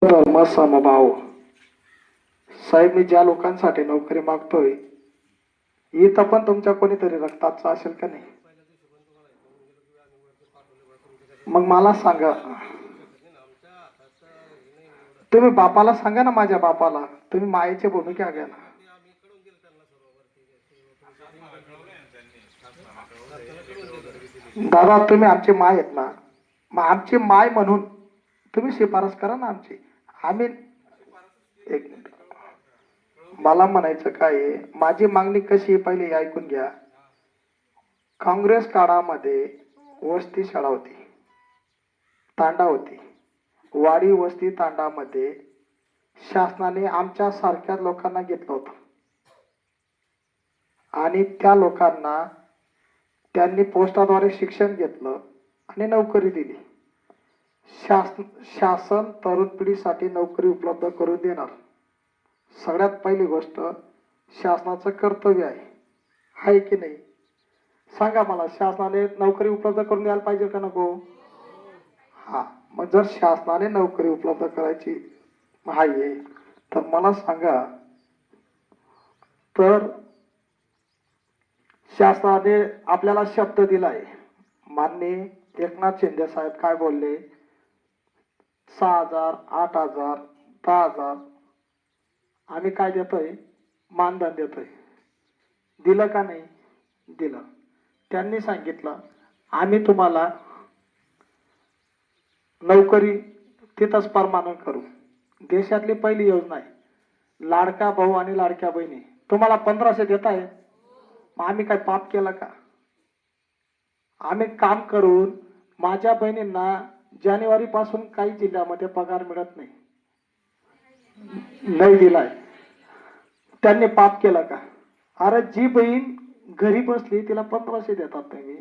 धर्म समभाव. साहेब, मी ज्या लोकांसाठी नोकरी मागतोय इथं पण तुमच्या कोणीतरी रक्ताचा असेल का नाही? मग मला सांगा, तुम्ही बापाला सांगा ना, माझ्या बापाला तुम्ही मायेची भूमिका घ्या ना. दादा, तुम्ही आमची माय आहेत ना, मग आमची माय म्हणून तुम्ही शिफारस करा ना आमची. आम्ही एक मिनिट, मला म्हणायचं काय आहे, माझी मागणी कशी आहे पहिले ऐकून घ्या. काँग्रेस काळामध्ये वस्ती शाळा होती, तांडा होती. वाडी वस्ती तांडामध्ये शासनाने आमच्या सारख्या लोकांना घेतलं होतं आणि त्या लोकांना त्यांनी पोस्टाद्वारे शिक्षण घेतलं आणि नोकरी दिली. शासन तरुण पिढीसाठी नोकरी उपलब्ध करून देणार. सगळ्यात पहिली गोष्ट शासनाचं कर्तव्य आहे की नाही? सांगा मला, शासनाने नोकरी उपलब्ध करून द्यायला पाहिजे का नको? हा, मग जर शासनाने नोकरी उपलब्ध करायची आहे तर मला सांगा, तर शासनाने आपल्याला शब्द दिलाय. माननीय एकनाथ शिंदे साहेब काय बोलले? 6,000, 8,000, 10,000 आम्ही काय देतोय? मानधन देतोय. दिलं का नाही? दिलं. त्यांनी सांगितलं आम्ही तुम्हाला नोकरी तिथंच परमानंट करू. देशातली पहिली योजना आहे लाडका भाऊ आणि लाडक्या बहिणी. तुम्हाला 1,500 देत आहे. आम्ही काय पाप केलं का? आम्ही काम करून माझ्या बहिणींना जानेवारी पासून काही जिल्ह्यामध्ये पगार मिळत नाही, नाही दिलाय. त्यांनी पाप केलं का? अरे, जी बहीण घरी बसली तिला 1,500 देतात तुम्ही.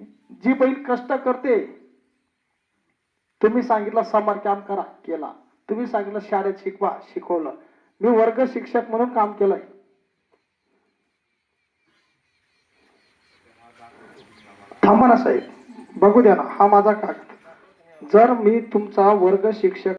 जी बहीण कष्ट करते, तुम्ही सांगितलं समर कॅम्प करा, केला. तुम्ही सांगितलं शाळेत शिकवा, शिकवलं. मी वर्ग शिक्षक म्हणून काम केलंय. थांबा ना साहेब, बघू द्या ना, हा माझा कागद. जर मी तुमचा वर्ग शिक्षक